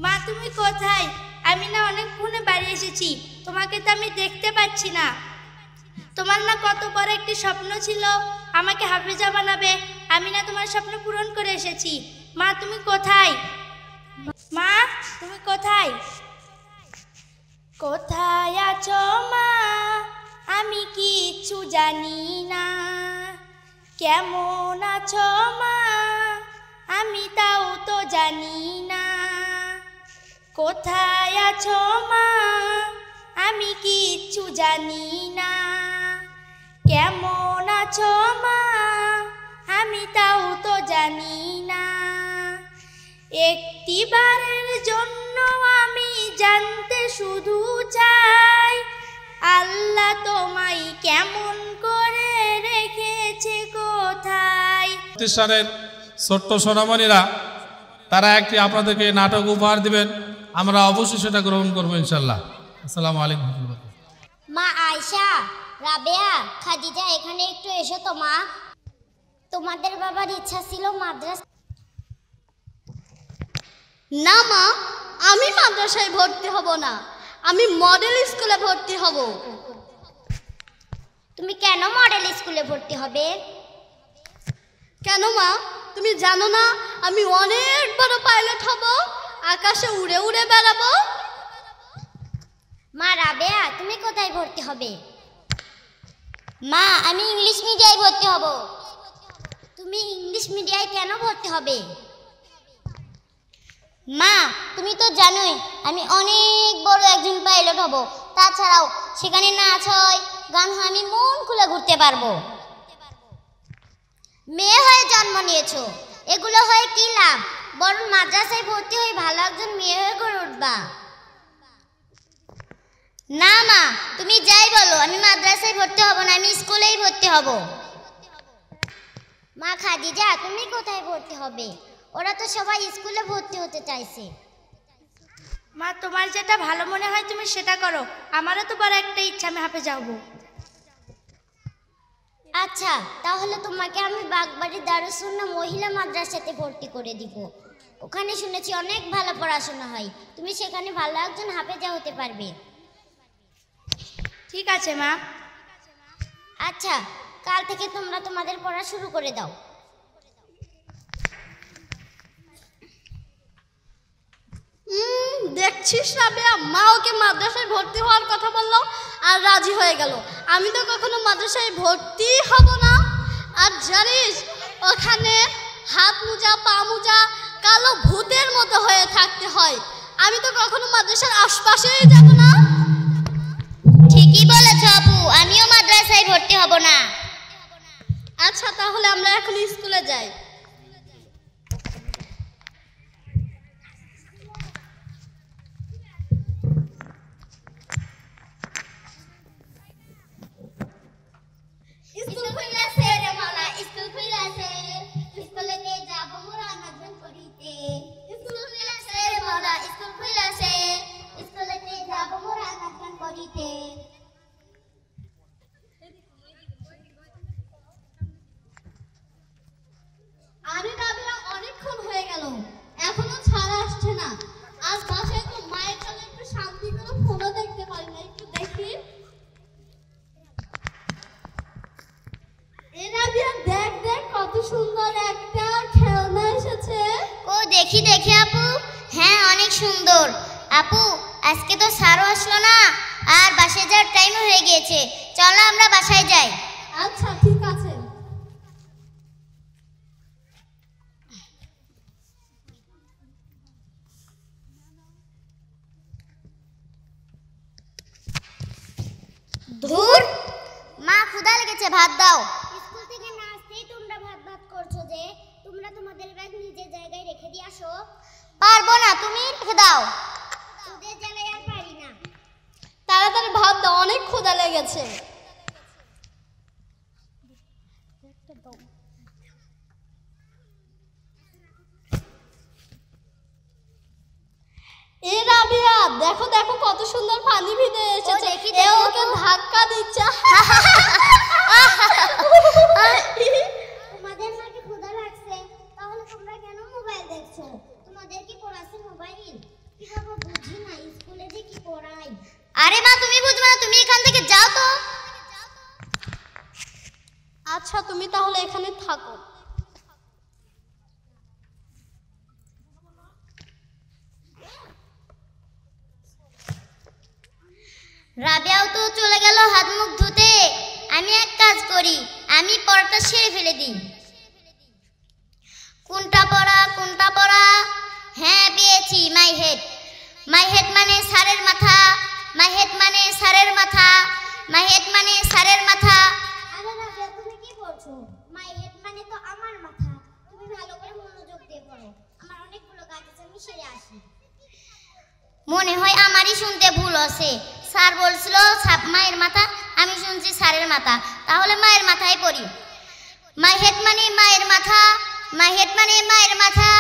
মা তুমি কোথায়? আমি না অনেকক্ষণে বাড়ি এসেছি, তোমাকে তো আমি দেখতে পাচ্ছি না। তোমার না কত বড় একটি স্বপ্ন ছিল আমাকে হাফেজা বানাবে, আমি না তোমার স্বপ্ন পূরণ করে এসেছি। মা তুমি কোথায়? মা তুমি কোথায়? কোথায় আছো মা? আমি কিচ্ছু জানি না। কেমন আছো মা? আমি তাও তো জানি না। কোথায় আছো মা? আমি কিচ্ছু জানি না। কেমন আছো মা? আমি তাও তো জানি না। একটিবারের জন্য আমি জানতে শুধু চাই, আল্লাহ তোমায় কেমন করে রেখেছে কোথায়। প্রতিষ্ঠানের ছোট্ট সোনামণিরা তারা একটি আপনাদেরকে নাটক উপহার দিবেন, আমরা অবশ্যই সেটা গ্রহণ করবো ইনশাল্লাহ। আসসালামু আলাইকুম। মা আয়শা, রাবেয়া, খাদিজা এখানে একটু এসো তো মা। তোমাদের বাবার ইচ্ছা ছিল মাদ্রাসা। না মা, আমি মাদ্রাসায় ভর্তি হব না, আমি মডেল স্কুলে ভর্তি হব। তুমি কেন মডেল স্কুলে ভর্তি হবে? কেন মা, তুমি জানো না আমি অনেক বড় পাইলট হব, আকাশে উড়ে উড়ে বেড়াবো। মা রাবেয়া, তুমি কোথায় ভর্তি হবে? মা আমি ইংলিশ মিডিয়ায় ভর্তি হব। তুমি ইংলিশ মিডিয়ায় কেন ভর্তি হবে? মা তুমি তো জানোই আমি অনেক বড় একজন পাইলট হব, তাছাড়াও সেখানে নাচ হয়, গান হয়, আমি মন খুলে ঘুরতে পারবো। মেয়ে হয়ে জন্ম নিয়েছো, এগুলো হয়ে কি লাভ? বরং মাদ্রাসায় ভর্তি হয়ে ভালো একজন মেয়ে হয়ে গড়ে উঠবা। না মা তুমি যাই বলো, আমি মাদ্রাসায় ভর্তি হব না, আমি স্কুলেই ভর্তি হব। মা খাদিজা তুমি কোথায় ভর্তি হবে? ওরা তো সবাই স্কুলে ভর্তি হতে চাইছে। মা তোমার যেটা ভালো মনে হয় তুমি সেটা করো, আমারও তো বড় একটা ইচ্ছা, আমি হাফেজা হব। আচ্ছা তাহলে তোমাকে আমি বাগবাড়ি দারুস সুন্নাহ মহিলা মাদ্রাসাতে ভর্তি করে দিব। ওখানে শুনেছি অনেক ভালো পড়াশোনা হয়, তুমি সেখানে ভালো একজন হাফেজা হতে পারবে। ঠিক আছে মা। আচ্ছা কাল থেকে তোমরা তোমাদের পড়া শুরু করে দাও। দেখছিস রাবেয়া, মা ওকে মাদ্রাসায় ভর্তি হওয়ার কথা বললো আর রাজি হয়ে গেল। আমি তো কখনো মাদ্রাসায় ভর্তি হব না। আর জানিস ওখানে হাত মোজা পা মোজা কালো ভূতের মতো হয়ে থাকতে হয়, আমি তো কখনো মাদ্রাসার আশপাশেই যাব না। ঠিকই বলেছ আপু, আমিও মাদ্রাসায় ভর্তি হব না। আচ্ছা তাহলে আমরা এখন স্কুলে যাই। স্কুল খুলেছে রে মালা, স্কুল খুলেছে, স্কুলেতে যাব মোরা নাচন করিতে। স্কুল খুলেছে রে মালা, স্কুল খুলেছে, স্কুলেতে যাব মোরা নাচন করিতে। আরে রাবেয়া অনেকক্ষণ হয়ে গেল, এখনো ছাড়া আসছে না। আজ বাসায় তো মায়ের জন্য একটু শান্তি করে ফোনও দেখতে পারি না, একটু দেখি। এ রাবেয়া দেখ দেখ কত সুন্দর একটা খেলনা এসেছে। ও দেখি দেখি আপু, হ্যাঁ অনেক সুন্দর। আপু আজকে তো স্যারও আসলো না, আর বাসায় যাওয়ার টাইম হয়ে গিয়েছে, চলো আমরা বাসায় যাই। আচ্ছা ঠিক আছে। ধুর মা ক্ষুধা লেগেছে, ভাত দাও। স্কুল থেকে না আসতেই তোমরা ভাত ভাত করছো যে, তোমরা তোমাদের ব্যাগ নিজের জায়গায় রেখে দিয়ে আসো। পারবো না, তুমি রেখে দাও। তোদের জায়গায় আর পারি না। তাড়াতাড়ি ভাত দাও, অনেক ক্ষুধা লেগেছে। এ রাবেয়া দেখো দেখো কত সুন্দর পানি ভিজে এসেছে, এ ওকে ধাক্কা দিচ্ছে। তোমাদের নাকি ক্ষুধা লাগছে, তাহলে তোমরা কেন মোবাইল দেখছো? তোমাদের কি পড়াছে মোবাইল? বুঝবে না, তুমি এখান থেকে যাও তো। আচ্ছা তুমি তাহলে এখানে থাকো। রাবেয়াও তো চলে গেল হাত মুখ ধুতে। আমি এক কাজ করি, আমি পড়াটা সেরে ফেলে দিই। কোনটা পড়া? হ্যাঁ পেয়েছি, মাই হেড। মাই হেড মানে স্যারের মাথা, মাই হেড মানে স্যারের মাথা, মাই হেড মানে স্যারের মাথা। আরে রাবেয়া তুমি কি বলছো? মাই হেড মানে তো আমার মাথা। তুমি ভালো করে মনোযোগ দিয়ে পড়ো, আমার অনেকগুলো কাজ আছে, আমি সেরে আসি। মনে হয় আমারই শুনতে ভুল আছে। স্যার বলছিল মায়ের মাথা, আমি শুনছি স্যারের মাথা। তাহলে মায়ের মাথায় পড়ি। মাই হেড মানে মায়ের মাথা, মাই হেড মানে মায়ের মাথা,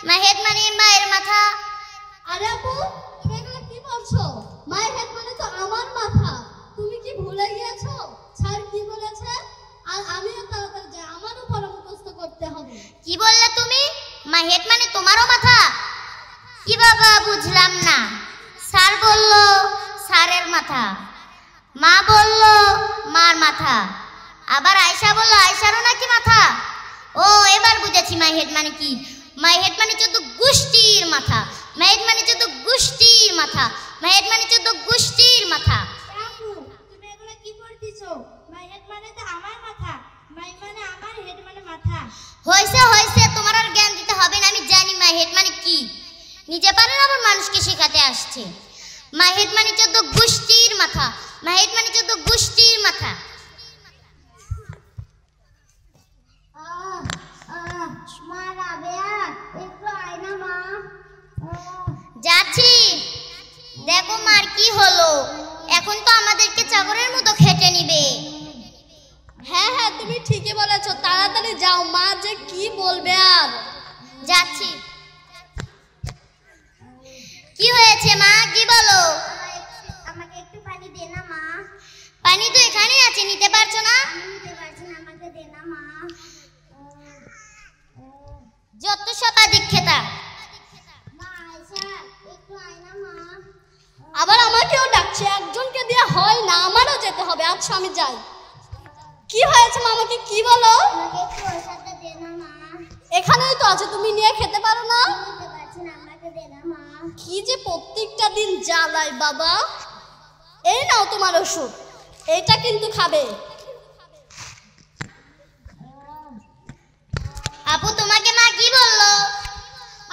মাই হেড মানে মায়ের মাথা। আরে আপু তুমি এগুলো কি বলছো? মাই হেড মানে তো আমার মাথা। তুমি কি ভুলে গিয়েছো স্যার কি বলেছে? আর আমিও তাড়াতাড়ি যাই, আমারও পড়া মুখস্থ করতে হবে। কি বললে তুমি? মাই হেড মানে তোমারও মাথা? কি বাবা বুঝলাম না। স্যার বলল স্যারের মাথা, মা বলল মার মাথা, আবার আয়শা বলল আয়শারও নাকি মাথা। ও এবার বুঝেছি মাই হেড মানে কি। মাই হেড মানে 14 গোষ্ঠীর মাথা, মাই হেড মানে 14 গোষ্ঠীর মাথা, মাই হেড মানে 14 গোষ্ঠীর মাথা। আপু তুমি এগুলো কি পড়তেছো? মাই হেড মানে তো আমার মাথা, মাই মানে আমার, হেড মানে মাথা। হয়েছে, তোমার আর জ্ঞান দিতে হবে না, আমি জানি মাই হেড মানে কি। নিজে পারেন আবার মানুষকে শেখাতে আসছে। মাই হেড মানে 14 গোষ্ঠীর মাথা, মাই হেড মানে 14 গোষ্ঠীর মাথা। মা রাবেয়া একটু আয় না মা। যাচ্ছি। দেখো মার কি হলো, এখন তো আমাদেরকে চাকরের মতো খেটে নিবে। হ্যাঁ হ্যাঁ তুমি ঠিকই বলেছো, তাড়াতাড়ি যাও, মা যে কি বলবে। আর যাচ্ছি। কি হয়েছে মা, কি বলো? আমাকে একটু পানি দে না মা। পানি তো এখানে আছে, নিতে পারছো না? আমি নিতে পারছি না, আমাকে দে না মা। যত সব আদিক্ষেতা। মা আয়শা একটু আয় না মা। আবার আমাকেও ডাকছে, একজনকে দিয়ে হয় না, আমারও যেতে হবে। আচ্ছা আমি যাই। কি হয়েছে মা, আমাকে কি বলো? আমাকে একটু ওষুধটা দে না মা। এখানেই তো আছে, তুমি নিয়ে খেতে পারো না? নিতে পারছি না, আমাকে দে না মা। কি যে প্রত্যেকটা দিন জ্বালায় বাবা। এই নাও তোমার ওষুধ, এইটা কিন্তু খাবে। আপু তোমাকে মা কি বললো?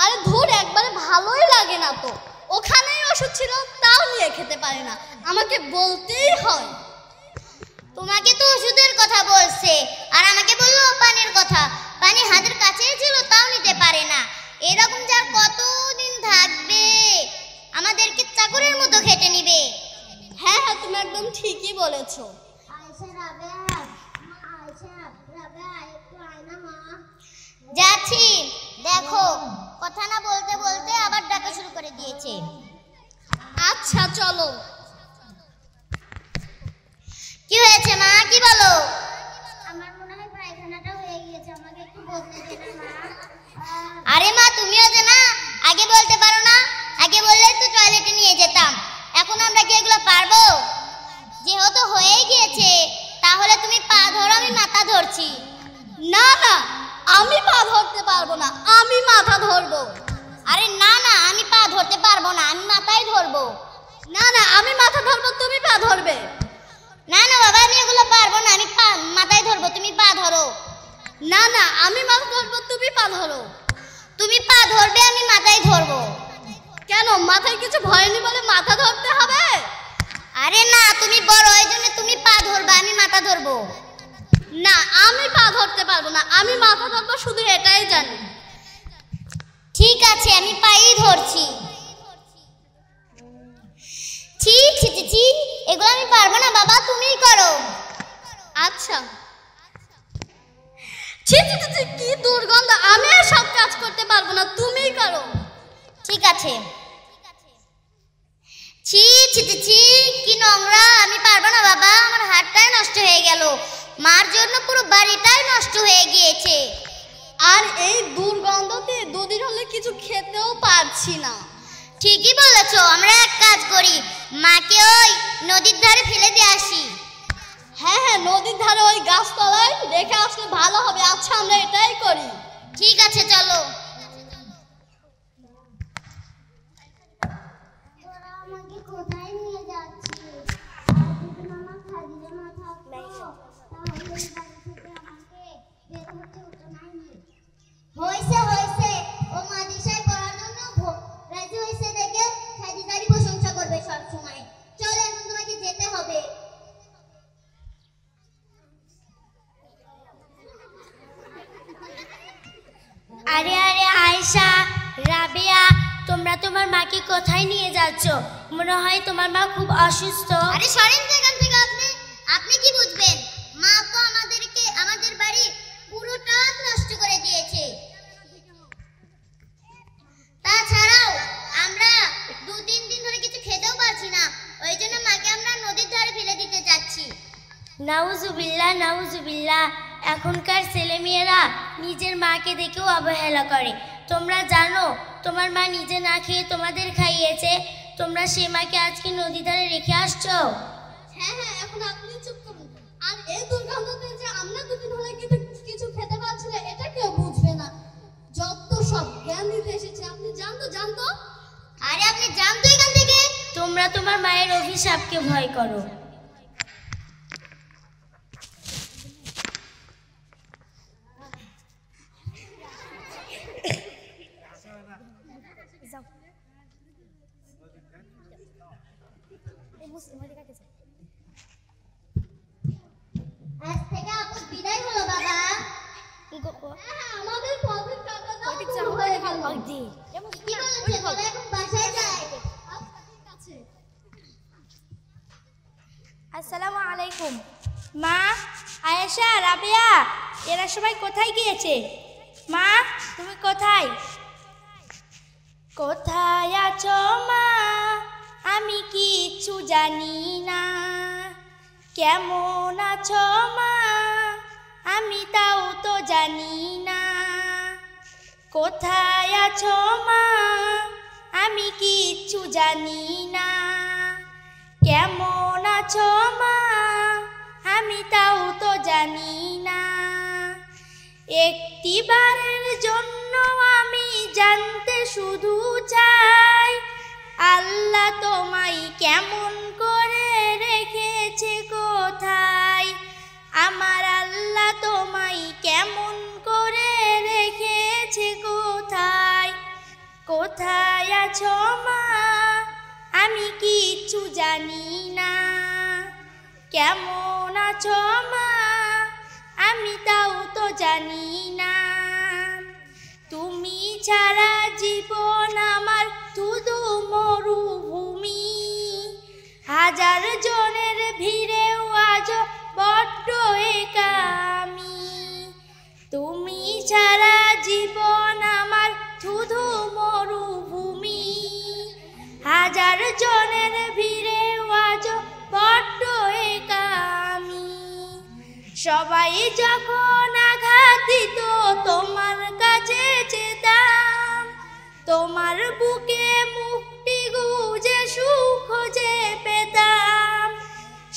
আরে ধুর, একবারে ভালোই লাগে না তো। ওখানেই ওষুধ ছিল, তাও নিয়ে খেতে পারি না, আমাকে বলতেই হয়। তোমাকে তো ওষুধের কথা বলছে, আর আমাকে বললো পানির কথা। পানি হাতের কাছেই ছিল, তাও নিতে পারে না। এরকম যার কতদিন থাকবে, আমাদেরকে চাকরের মতো খেটে নিবে। হ্যাঁ হ্যাঁ তুমি একদম ঠিকই বলেছো। যাচ্ছি। দেখো কথা না বলতে বলতে আবার ডাকা শুরু করে দিয়েছে। আচ্ছা চলো। কি হয়েছে মা, কি বলো? আমার মনে হয় পায়খানাটা হয়ে গিয়েছে, আমাকে একটু বলতে দেবে মা। আরে মা তুমিও যে না, আগে বলতে পারো না? আগে বললেই তো টয়লেটে নিয়ে যেতাম। এখন আমরা কি এগুলো পারবো? যেহেতু হয়ে গিয়েছে, তাহলে তুমি পা ধরো, আমি মাথা ধরছি। না না, আমি পা ধরতে পারবো না, আমি মাথা ধরবো। আরে না না, আমি পা ধরতে পারবো না, আমি মাথায় ধরবো। না না, আমি মাথা ধরবো, তুমি পা ধরবে। না না বাবা, আমি এগুলো পারবো না, আমি মাথায় ধরবো, তুমি পা ধরো। না না, আমি মাথা ধরবো, তুমি পা ধরো। তুমি পা ধরবে, আমি মাথায় ধরবো। কেন, মাথায় কিছু ভয় নেই বলে মাথা ধরতে হবে? আরে না, তুমি বড়, এই জন্য তুমি পা ধরবে, আমি মাথা ধরবো। না, আমি পা ধরতে পারবো না, আমি মাথা ধরবো, শুধু এটাই জানি। ঠিক আছে, আমি পাই ধরছি। ছি ছি ছি ছি, এগুলো আমি পারবো না বাবা, তুমিই করো। আচ্ছা। ছি ছি ছি, কি দুর্গন্ধ, আমি আর সব কাজ করতে পারবো না, তুমিই করো। ঠিক আছে। ছি ছি ছি ছি, কি নোংরা, আমি পারবো না বাবা, আমার হাতটাই নষ্ট হয়ে গেল। মার জন্য পুরো বাড়িটাই নষ্ট হয়ে গিয়েছে। আর এই দুর্গন্ধতে দুদিন হলে কিছু খেতেও পারছি না। ঠিকই বলেছো, আমরা এক কাজ করি, মাকে ওই নদীর ধারে ফেলে দিয়ে আসি। হ্যাঁ হ্যাঁ, নদীর ধারে ওই গাছতলায় রেখে আসলে ভালো হবে। আচ্ছা, আমরা এটাই করি। ঠিক আছে, চলো। তোরা আমাকে কোথায় নিয়ে যাচ্ছিস? যদি মামা খাদিজা না থাকতো তাহলে এই বাড়ি থেকে আমাকে বের হতে হতো না। হয়েছে হয়েছে, ও মাদ্রাসায় পড়ার জন্য রাজি হয়েছে দেখে খাদিজারই প্রশংসা করবে সব সময়। চলো, এখন তোমাকে যেতে হবে। আরে আরে আয়েশা, রাবেয়া, তোমরা তোমার মাকে কোথায় নিয়ে যাচ্ছ? মনে হয় তোমার মা খুব অসুস্থ। আরে সরেন তো এখান থেকে। আপনি কি বুঝবেন? মা তো আমাদের বাড়ি পুরোটা নষ্ট করে দিয়েছে। তাছাড়াও আমরা 2-3 দিন ধরে কিছু খেতেও পারছি না, ওই জন্য মাকে আমরা নদীর ধারে ফেলে দিতে যাচ্ছি। নাউজুবিল্লাহ নাউজুবিল্লাহ, এখনকার ছেলেমেয়েরা নিজের মাকে দেখেও অবহেলা করে। তোমরা জানো তোমার মা নিজে না খেয়ে তোমাদের খাইয়েছে, তোমরা সে মাকে আজকে নদী ধারে রেখে আসছো। হ্যাঁ হ্যাঁ, এখন আপনি চুপ করুন। আর এই দুর্গন্ধতে যে আমরা 2 দিন হলে কিন্তু কিছু খেতে পারছি না, এটা কেউ বুঝবে না। যত সব জ্ঞান দিতে এসেছে, আপনি জানতো। আরে আপনি জানতো এখান থেকে। তোমরা তোমার মায়ের অভিশাপকে ভয় করো। আজ থেকে আপু বিদায় হলো বাবা। আমাদের পথের কাটাটা হয়ে গেল। কি বলছে? চলো এখন বাসায় যাই। আসসালামু আলাইকুম। মা, আয়েশা, রাবেয়া, এরা সবাই কোথায় গিয়েছে? মা, তুমি কোথায়? কোথায় আছো মা? আমি কিচ্ছু জানি না। কেমন আছো মা? আমি তাও তো জানি না। কোথায় আছো মা? আমি কিচ্ছু জানি না। কেমন আছো মা? আমি তাও তো জানি না। একটিবারের জন্য আমি জানতে শুধু চাই, আল্লাহ তোমায় কেমন করে রেখেছে কোথায়? আমার আল্লাহ তোমায় কেমন করে রেখেছে কোথায়? কোথায় আছো মা? আমি কিচ্ছু জানি না। কেমন আছো মা? আমি তাও তো জানি না। তুমি ছাড়া জীবন আমার শুধু মরুভূমি। হাজার জনের ভিড়েও আজ বড্ড একা আমি। তুমি ছাড়া জীবন আমার শুধু মরুভূমি। হাজার জনের ভিড়েও আজ বড্ড একা আমি। সবাই যখন আঘাত দিত তোমার কাছে যেতাম, তোমার বুকে মুক্তি গুজে সুখ খুঁজে পেতাম।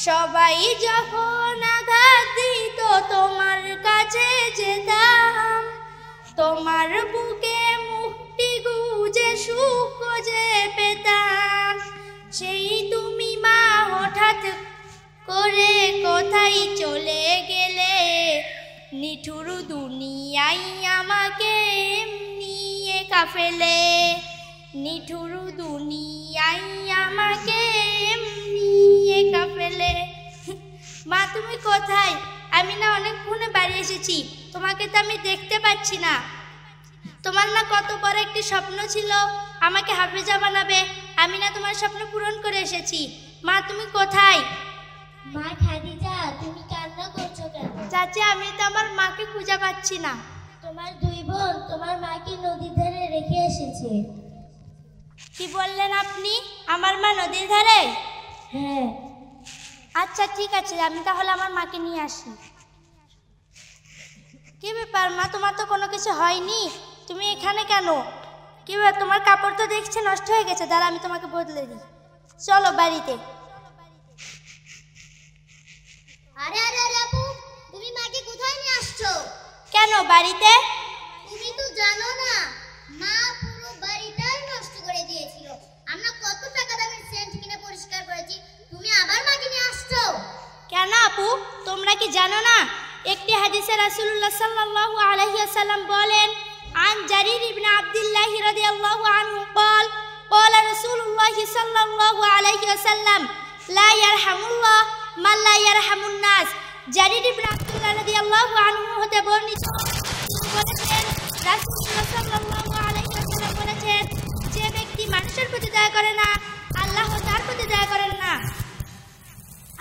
সবাই যখন আঘাত দিত তোমার কাছে যেতাম, তোমার বুকে মুক্তি গুজে সুখ খুঁজে পেতাম। সেই তুমি মা হঠাৎ করে কোথায় চলে গেলে? নিঠুর দুনিয়ায় আমাকে নিয়ে একা ফেলে। নিঠুর দুনিয়ায় আমাকে নিয়ে একা ফেলে। মা, তুমি কোথায়? আমি না অনেকক্ষণে বাড়ি এসেছি, তোমাকে তো আমি দেখতে পাচ্ছি না। তোমার না কত বড় একটি স্বপ্ন ছিল আমাকে হাফেজা বানাবে, আমি না তোমার স্বপ্ন পূরণ করে এসেছি। মা, তুমি কোথায়? মা খাদিজা, তুমি কান্না করছো কেন? চাচি, আমি তো আমার মাকে খুঁজে পাচ্ছি না। তোমার 2 বোন তোমার মাকে নদীর ধারে রেখে এসেছে। কি বললেন আপনি? আমার মা নদীর ধারে? হ্যাঁ। আচ্ছা ঠিক আছে, আমি তাহলে আমার মাকে নিয়ে আসি। কি ব্যাপার মা, তোমার তো কোনো কিছু হয়নি, তুমি এখানে কেন? কি ব্যাপার, তোমার কাপড় তো দেখছে নষ্ট হয়ে গেছে, দাঁড়া আমি তোমাকে বদলে দিই। চলো বাড়িতে। আরে আরে আরে আপু, তুমি মাকে কোথায় নিয়ে আসছো? কেন বাড়িতে? তুমি তো জানো না, মা পুরো বাড়িটাই নষ্ট করে দিয়েছিল। আমরা কত টাকা দামের সেন্ট কিনে পরিষ্কার করেছি, তুমি আবার মাকে নিয়ে আসছো? কেন আপু, তোমরা কি জানো না একটি হাদিসে রাসূলুল্লাহ সাল্লাল্লাহু আলাইহি ওয়াসাল্লাম বলেন, আন জারির ইবনে আব্দুল্লাহ রাদিয়াল্লাহু আনহু قال قال رسول الله صلى الله عليه وسلم لا يرحم الله من لا يرحم الناس। জারির ইবনে আব্দুল্লাহ রাদিয়াল্লাহু আনহু হতে বর্ণিত বলেছেন, রাসূলুল্লাহ সাল্লাল্লাহু আলাইহি ওয়াসাল্লাম বলেছেন, যে ব্যক্তি মানুষের প্রতি দয়া করে না, আল্লাহ তার প্রতি দয়া করেন না।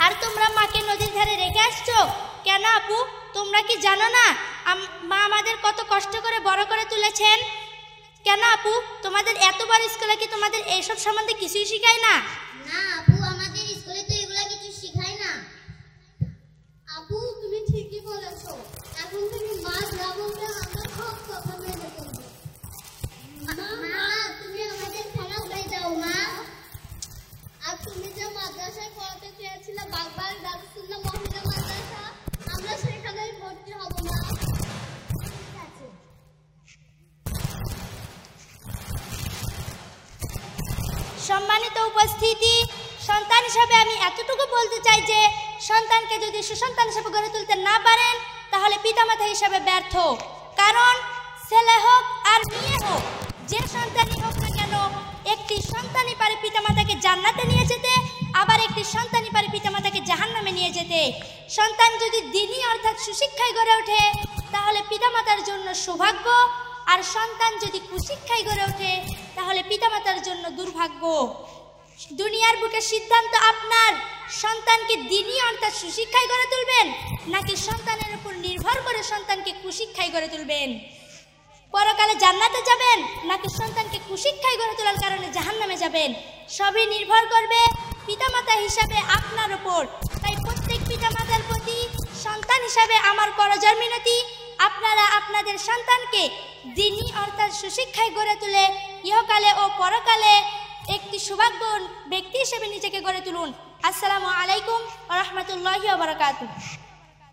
আর তোমরা মাকে নদীর ধারে রেখে আসছো কেন আপু? তোমরা কি জানো না মা আমাদের কত কষ্ট করে বড় করে তুলেছেন? কেন আপু, তোমাদের এত বড় স্কুলে কি তোমাদের এইসব সম্বন্ধে কিছুই শেখায় না? না আপু, আমাদের স্কুলে তো এগুলা কিছু শেখায় না। আপু তুমি ঠিকই বলেছো, এখন থেকে মা যা বলবে আমরা সব কথা মেনে চলবো। মা, তুমি আমাদের ক্ষমা করে দাও মা। আর তুমি যে মাদ্রাসায় পড়াতে চেয়েছিলে বাগবাড়ি দারুসুন্নাহ মহিলা মাদ্রাসা, আমরা সেখানেই ভর্তি হব না। ঠিক আছে। সম্মানিত উপস্থিতি, সন্তান হিসাবে আমি এতটুকু বলতে চাই যে সন্তানকে যদি সুসন্তান হিসাবে গড়ে তুলতে না পারেন তাহলে পিতামাতা হিসাবে ব্যর্থ। কারণ ছেলে হোক আর মেয়ে হোক, যে সন্তানই হোক না কেন, একটি সন্তানই পারে পিতামাতাকে জান্নাতে নিয়ে যেতে, আবার একটি সন্তানই পারে পিতামাতাকে জাহান্নামে নিয়ে যেতে। সন্তান যদি দ্বীনি অর্থাৎ সুশিক্ষায় গড়ে ওঠে তাহলে পিতামাতার জন্য সৌভাগ্য, আর সন্তান যদি কুশিক্ষায় গড়ে ওঠে তাহলে পিতামাতার জন্য দুর্ভাগ্য। দুনিয়ার বুকে সিদ্ধান্ত আপনার, সন্তানকে দ্বীনি অর্থাৎ সুশিক্ষায় গড়ে তুলবেন নাকি সন্তানের উপর নির্ভর করে সন্তানকে কুশিক্ষায় গড়ে তুলবেন। পরকালে জান্নাতে যাবেন নাকি সন্তানকে কুশিক্ষায় গড়ে তোলার কারণে জাহান্নামে যাবেন, সবই নির্ভর করবে পিতামাতা হিসাবে আপনার উপর। তাই প্রত্যেক পিতামাতার প্রতি সন্তান হিসাবে আমার করজোড় মিনতি, আপনারা আপনাদের সন্তানকে দ্বীনি অর্থাৎ সুশিক্ষায় গড়ে তুলে ইহকালে ও পরকালে একটি সৌভাগ্য ব্যক্তি হিসেবে নিজেকে গড়ে তুলুন। আসসালামু আলাইকুম ওয়া রাহমাতুল্লাহি ওয়া বারাকাতুহু।